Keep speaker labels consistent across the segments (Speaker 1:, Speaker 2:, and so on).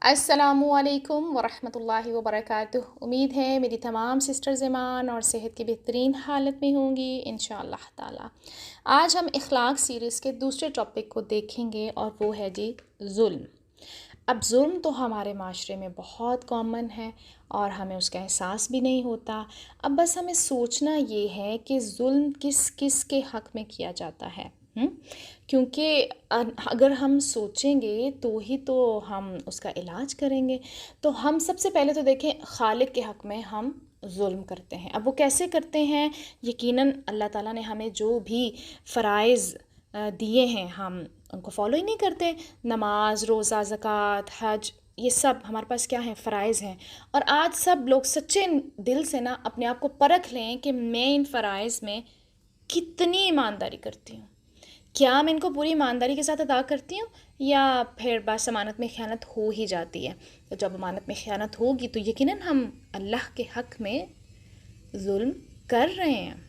Speaker 1: अस्सलामु अलैकुम वरहमतुल्लाहि वबरकातुह। उम्मीद है मेरी तमाम सिस्टर्स ईमान और सेहत की बेहतरीन हालत में होंगी इंशाअल्लाह ताला। आज हम इखलाक सीरीज़ के दूसरे टॉपिक को देखेंगे और वो है जी ज़ुल्म। अब ज़ुल्म तो हमारे माशरे में बहुत कॉमन है और हमें उसका एहसास भी नहीं होता। अब बस हमें सोचना ये है कि ज़ुल्म किस किस के हक़ में किया जाता है। क्योंकि अगर हम सोचेंगे तो ही तो हम उसका इलाज करेंगे। तो हम सबसे पहले तो देखें, खालिक के हक़ में हम ज़ुल्म करते हैं। अब वो कैसे करते हैं? यकीनन अल्लाह ताला ने हमें जो भी फ़राइज़ दिए हैं हम उनको फ़ॉलो ही नहीं करते। नमाज, रोज़ा, ज़कात, हज, ये सब हमारे पास क्या है? फ़राइज़ हैं। और आज सब लोग सच्चे दिल से ना अपने आप को परख लें कि मैं इन फ़राइज़ में कितनी ईमानदारी करती हूँ। क्या मैं इनको पूरी ईमानदारी के साथ अदा करती हूँ या फिर बस अमानत में ख़यानत हो ही जाती है। तो जब अमानत में ख़यानत होगी तो यकीनन हम अल्लाह के हक़ में ज़ुल्म कर रहे हैं।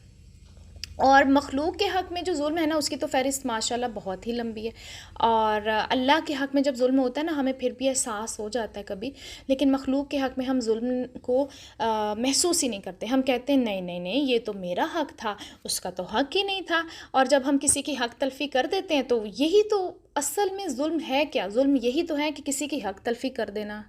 Speaker 1: और मखलूक के हक़ में जो ज़ुल्म है ना, उसकी तो फ़हरिस्त माशाल्लाह बहुत ही लंबी है। और अल्लाह के हक़ में जब ज़ुल्म होता है ना, हमें फिर भी एहसास हो जाता है कभी, लेकिन मखलूक के हक़ में हम ज़ुल्म को महसूस ही नहीं करते। हम कहते हैं नहीं नहीं नहीं, ये तो मेरा हक़ था, उसका तो हक़ ही नहीं था। और जब हम किसी की हक़ तलफ़ी कर देते हैं तो यही तो असल में ज़ुल्म है। क्या ज़ुल्म यही तो है कि किसी की हक़ तलफ़ी कर देना,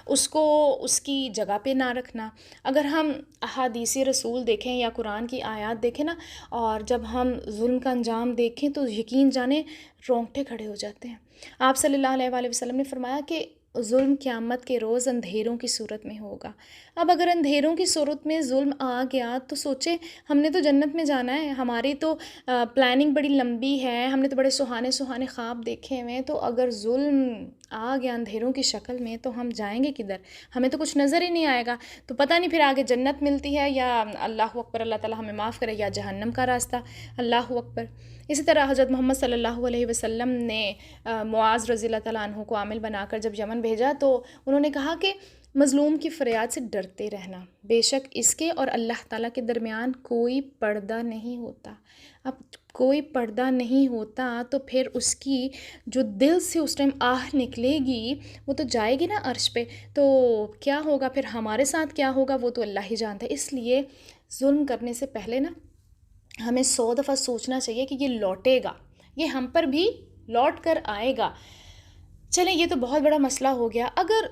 Speaker 1: उसको उसकी जगह पे ना रखना। अगर हम अहादीस रसूल देखें या कुरान की आयत देखें ना, और जब हम ज़ुल्म का अंजाम देखें तो यकीन जाने रोंगटे खड़े हो जाते हैं। आप सल्लल्लाहु अलैहि वसल्लम ने फरमाया कि ज़ुल्म क़यामत के रोज़ अंधेरों की सूरत में होगा। अब अगर अंधेरों की सूरत में ज़ुल्म आ गया तो सोचें, हमने तो जन्नत में जाना है, हमारी तो प्लानिंग बड़ी लंबी है, हमने तो बड़े सुहाने सुहाने ख्वाब देखे हुए हैं। तो अगर ज़ुल्म आ गया अंधेरों की शक्ल में तो हम जाएंगे किधर? हमें तो कुछ नज़र ही नहीं आएगा। तो पता नहीं फिर आगे जन्नत मिलती है या अल्लाह अकबर, अल्लाह ताला हमें माफ़ करे, या जहन्नम का रास्ता। अल्लाह अकबर। इसी तरह हज़रत मोहम्मद सल्लल्लाहु अलैहि वसल्लम ने मुआज़ रज़ियल्लाहु ताला अन्हु को आमिल बनाकर जब यमन भेजा तो उन्होंने कहा कि मज़लूम की फ़रियाद से डरते रहना, बेशक इसके और अल्लाह ताला के दरमियान कोई पर्दा नहीं होता। अब कोई पर्दा नहीं होता तो फिर उसकी जो दिल से उस टाइम आह निकलेगी वो तो जाएगी ना अर्श पे। तो क्या होगा फिर, हमारे साथ क्या होगा वो तो अल्लाह ही जानता है। इसलिए ज़ुल्म करने से पहले ना हमें 100 दफ़ा सोचना चाहिए कि ये लौटेगा, ये हम पर भी लौट कर आएगा। चलें, ये तो बहुत बड़ा मसला हो गया। अगर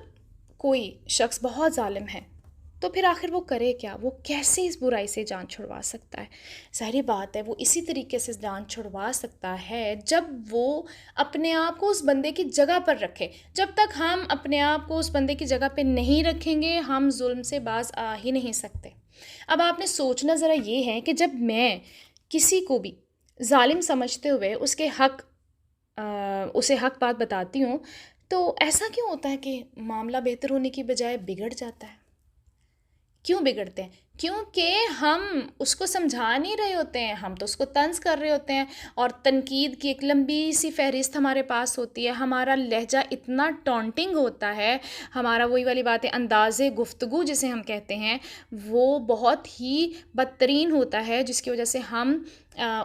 Speaker 1: कोई शख्स बहुत ज़ालिम है तो फिर आखिर वो करे क्या? वो कैसे इस बुराई से जान छुड़वा सकता है? ज़ाहिर बात है वो इसी तरीके से जान छुड़वा सकता है जब वो अपने आप को उस बंदे की जगह पर रखे। जब तक हम अपने आप को उस बंदे की जगह पे नहीं रखेंगे, हम जुल्म से बाज आ ही नहीं सकते। अब आपने सोचना ज़रा ये है कि जब मैं किसी को भी ज़ालिम समझते हुए उसके हक़ उसे हक़ बात बताती हूँ, तो ऐसा क्यों होता है कि मामला बेहतर होने की बजाय बिगड़ जाता है? क्यों बिगड़ते हैं? क्योंकि हम उसको समझा नहीं रहे होते हैं, हम तो उसको तंज़ कर रहे होते हैं। और तनकीद की एक लंबी सी फ़हरिस्त हमारे पास होती है, हमारा लहजा इतना टॉन्टिंग होता है, हमारा वही वाली बात है, अंदाज़े गुफ्तगू जिसे हम कहते हैं, वो बहुत ही बदतरीन होता है, जिसकी वजह से हम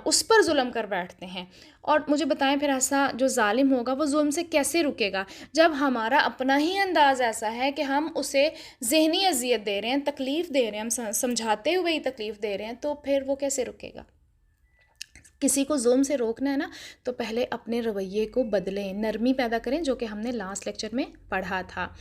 Speaker 1: उस पर ज़ुल्म कर बैठते हैं। और मुझे बताएं फिर ऐसा जो ज़ालिम होगा वो ज़ुल्म से कैसे रुकेगा? जब हमारा अपना ही अंदाज़ ऐसा है कि हम उसे ज़हनी अज़ियत दे रहे हैं, तकलीफ़ दे रहे हैं, हम समझाते हुए ही तकलीफ़ दे रहे हैं, तो फिर वो कैसे रुकेगा? किसी को ज़ुल्म से रोकना है ना, तो पहले अपने रवैये को बदलें, नरमी पैदा करें, जो कि हमने लास्ट लेक्चर में पढ़ा था।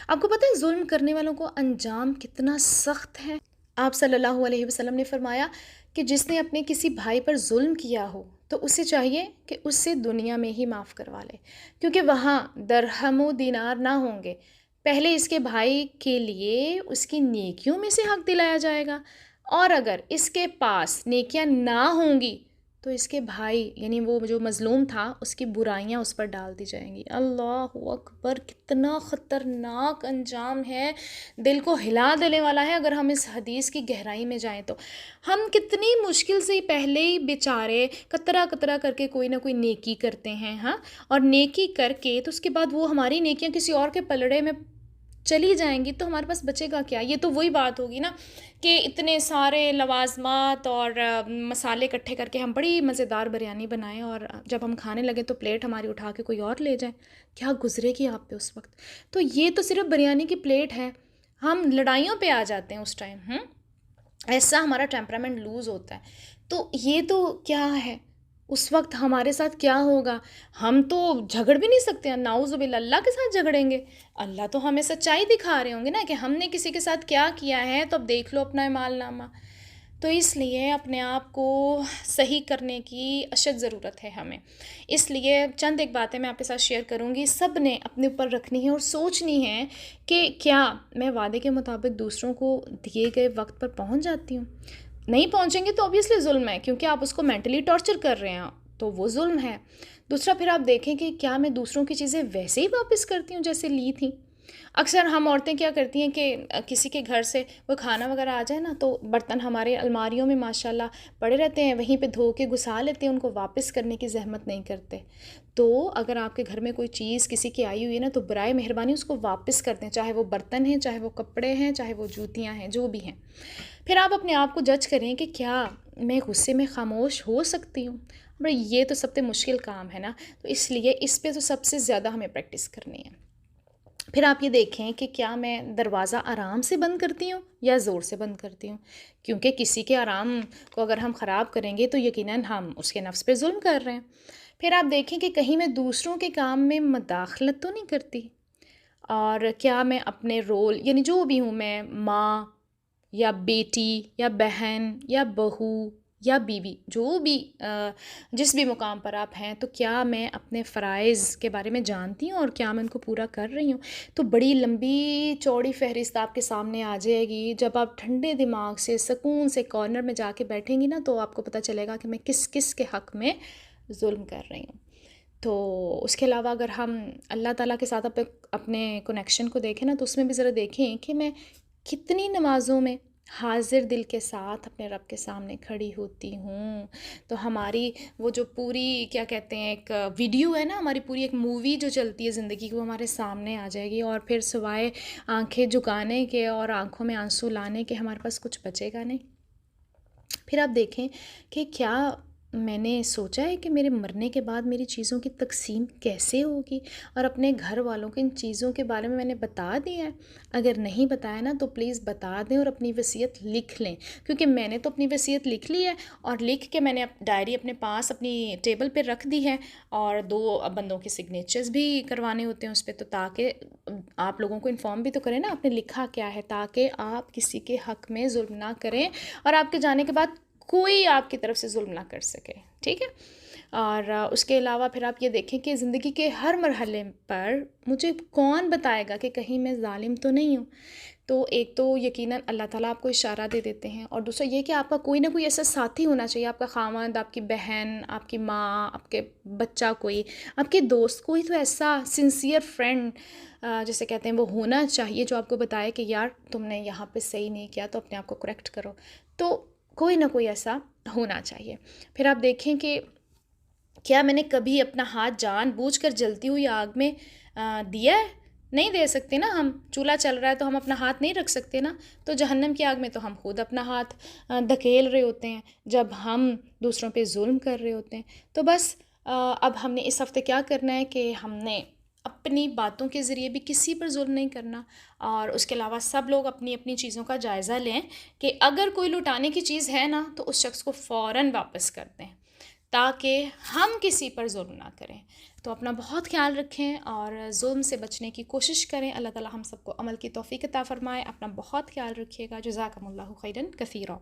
Speaker 1: आपको पता है ज़ुल्म करने वालों को अंजाम कितना सख्त है? आप सल्लल्लाहु अलैहि वसल्लम ने फरमाया कि जिसने अपने किसी भाई पर ज़ुल्म किया हो तो उसे चाहिए कि उससे दुनिया में ही माफ़ करवा ले, क्योंकि वहाँ दरहम व दीनार ना होंगे। पहले इसके भाई के लिए उसकी नेकियों में से हक़ दिलाया जाएगा, और अगर इसके पास नेकियां ना होंगी तो इसके भाई यानी वो जो मज़लूम था उसकी बुराइयां उस पर डाल दी जाएंगी। अल्लाह अकबर, कितना ख़तरनाक अंजाम है, दिल को हिला देने वाला है। अगर हम इस हदीस की गहराई में जाएं तो हम कितनी मुश्किल से पहले ही बेचारे कतरा कतरा करके कोई ना कोई नेकी करते हैं, हाँ, और नेकी करके तो उसके बाद वो हमारी नेकियां किसी और के पलड़े में چلی جائیں گی تو ہمارے پاس بچے گا کیا؟ یہ تو وہی بات ہوگی نا کہ اتنے سارے لوازمات اور مسالے اکٹھے کر کے ہم بڑی مزیدار بریانی بنائیں اور جب ہم کھانے لگے تو پلیٹ ہماری اٹھا کے کوئی اور لے جائے. کیا گزرے گی آپ پہ اس وقت؟ تو یہ تو صرف بریانی کی پلیٹ ہے، ہم لڑائیوں پہ آ جاتے ہیں اس ٹائم. ایسا ہمارا ٹیمپرامنٹ لوز ہوتا ہے. تو یہ تو کیا ہے، اس وقت ہمارے ساتھ کیا ہوگا؟ ہم تو جھگڑ بھی نہیں سکتے ہیں، نعوذ باللہ اللہ کے ساتھ جھگڑیں گے؟ اللہ تو ہمیں سچائی دکھا رہے ہوں گے نا کہ ہم نے کسی کے ساتھ کیا کیا ہے، تو اب دیکھ لو اپنا اعمال نامہ. تو اس لیے اپنے آپ کو صحیح کرنے کی اشد ضرورت ہے ہمیں. اس لیے چند ایک باتیں میں آپ کے ساتھ شیئر کروں گی، سب نے اپنے اوپر رکھنی ہے اور سوچنی ہے کہ کیا میں وعدے کے مطابق دوسروں کو دیے گئے وقت پر پہنچ جاتی ہوں؟ نہیں پہنچیں گے تو obviously ظلم ہے، کیونکہ آپ اس کو مینٹلی ٹارچر کر رہے ہیں تو وہ ظلم ہے. دوسرا پھر آپ دیکھیں کہ کیا میں دوسروں کی چیزیں ویسے ہی واپس کرتی ہوں جیسے لی تھیں؟ اکثر ہم عورتیں کیا کرتی ہیں کہ کسی کے گھر سے وہ کھانا وغیرہ آ جائے نا تو برتن ہمارے الماریوں میں ماشاءاللہ پڑے رہتے ہیں، وہیں پہ دھو کے گھسا لیتے ہیں، ان کو واپس کرنے کی زحمت نہیں کرتے. تو اگر آپ کے گھر میں کوئی چیز کسی کی آئی ہوئی ہے نا تو برائے مہربانی اس کو واپس کر دیں، چاہے وہ برتن ہیں، چاہے وہ کپڑے ہیں، چاہے وہ جوتیاں ہیں، جو بھی ہیں. پھر آپ اپنے آپ کو جج کریں کہ کیا میں غصے میں خاموش ہو سکتی ہوں؟ بھائی یہ تو سب سے مشکل کام ہے نا، تو اس لیے اس پہ تو سب سے زیادہ ہمیں پریکٹس کرنی ہے. پھر آپ یہ دیکھیں کہ کیا میں دروازہ آرام سے بند کرتی ہوں یا زور سے بند کرتی ہوں، کیونکہ کسی کے آرام کو اگر ہم خراب کریں گے تو یقیناً ہم اس کے نفس پہ ظلم کر رہے ہیں. پھر آپ دیکھیں کہ کہیں میں دوسروں کے کام میں مداخلت تو نہیں کرتی، اور کیا میں اپنے رول یعنی جو بھی ہوں، میں ماں یا بیٹی یا بہن یا بہو یا بیوی، جو بھی جس بھی مقام پر آپ ہیں، تو کیا میں اپنے فرائض کے بارے میں جانتی ہوں اور کیا میں ان کو پورا کر رہی ہوں؟ تو بڑی لمبی چوڑی فہرست آپ کے سامنے آ جائے گی. جب آپ ٹھنڈے دماغ سے سکون سے کارنر میں جا کے بیٹھیں گی نا تو آپ کو پتہ چلے گا کہ میں کس کس کے حق میں ظلم کر رہی ہوں. تو اس کے علاوہ اگر ہم اللہ تعالیٰ کے ساتھ اپنے کنیکشن کو دیکھیں نا تو اس میں بھی ذرا دیکھیں کہ میں کتنی نمازوں میں حاضر دل کے ساتھ اپنے رب کے سامنے کھڑی ہوتی ہوں. تو ہماری وہ جو پوری کیا کہتے ہیں ایک ویڈیو ہے نا، ہماری پوری ایک مووی جو چلتی ہے زندگی کی، وہ ہمارے سامنے آ جائے گی، اور پھر سوائے آنکھیں جھکانے کے اور آنکھوں میں آنسو لانے کے ہمارے پاس کچھ بچے گا نہیں. پھر آپ دیکھیں کہ کیا میں نے سوچا ہے کہ میرے مرنے کے بعد میری چیزوں کی تقسیم کیسے ہوگی، اور اپنے گھر والوں کو ان چیزوں کے بارے میں نے بتا دیا ہے؟ اگر نہیں بتایا نا تو پلیز بتا دیں اور اپنی وصیت لکھ لیں، کیونکہ میں نے تو اپنی وصیت لکھ لی ہے، اور لکھ کے میں نے ڈائری اپنے پاس اپنی ٹیبل پہ رکھ دی ہے، اور 2 بندوں کے سگنیچرز بھی کروانے ہوتے ہیں اس پہ، تو تاکہ آپ لوگوں کو انفارم بھی تو کریں نا آپ نے لکھا کیا ہے، تاکہ آپ کسی کے حق میں ظلم نہ کریں اور آپ کے جانے کے بعد کوئی آپ کی طرف سے ظلم نہ کر سکے. ٹھیک ہے؟ اور اس کے علاوہ پھر آپ یہ دیکھیں کہ زندگی کے ہر مرحلے پر مجھے کون بتائے گا کہ کہیں میں ظالم تو نہیں ہوں. تو ایک تو یقیناً اللہ تعالیٰ آپ کو اشارہ دے دیتے ہیں، اور دوسرا یہ کہ آپ کا کوئی نہ کوئی ایسا ساتھی ہونا چاہیے، آپ کا خاوند، آپ کی بہن، آپ کی ماں، آپ کے بچہ، کوئی آپ کے دوست، کوئی تو ایسا سنسیئر فرینڈ جسے کہتے ہیں وہ ہونا چاہیے جو آپ کو بتائے کہ یار تم نے یہاں پہ صحیح نہیں کیا تو اپنے آپ کو کریکٹ کرو. تو کوئی نہ کوئی ایسا ہونا چاہیے. پھر آپ دیکھیں کہ کیا میں نے کبھی اپنا ہاتھ جان بوجھ کر جلتی ہوئی آگ میں دیا ہے؟ نہیں دے سکتے نا ہم، چولہا چل رہا ہے تو ہم اپنا ہاتھ نہیں رکھ سکتے نا. تو جہنم کی آگ میں تو ہم خود اپنا ہاتھ دھکیل رہے ہوتے ہیں جب ہم دوسروں پہ ظلم کر رہے ہوتے ہیں. تو بس اب ہم نے اس ہفتے کیا کرنا ہے کہ ہم نے اپنی باتوں کے ذریعے بھی کسی پر ظلم نہیں کرنا، اور اس کے علاوہ سب لوگ اپنی اپنی چیزوں کا جائزہ لیں کہ اگر کوئی لٹانے کی چیز ہے نا تو اس شخص کو فوراً واپس کر دیں تاکہ ہم کسی پر ظلم نہ کریں. تو اپنا بہت خیال رکھیں اور ظلم سے بچنے کی کوشش کریں. اللہ تعالیٰ ہم سب کو عمل کی توفیق عطا فرمائے. اپنا بہت خیال رکھیے گا. جزاکم اللہ خیرا کثیرا.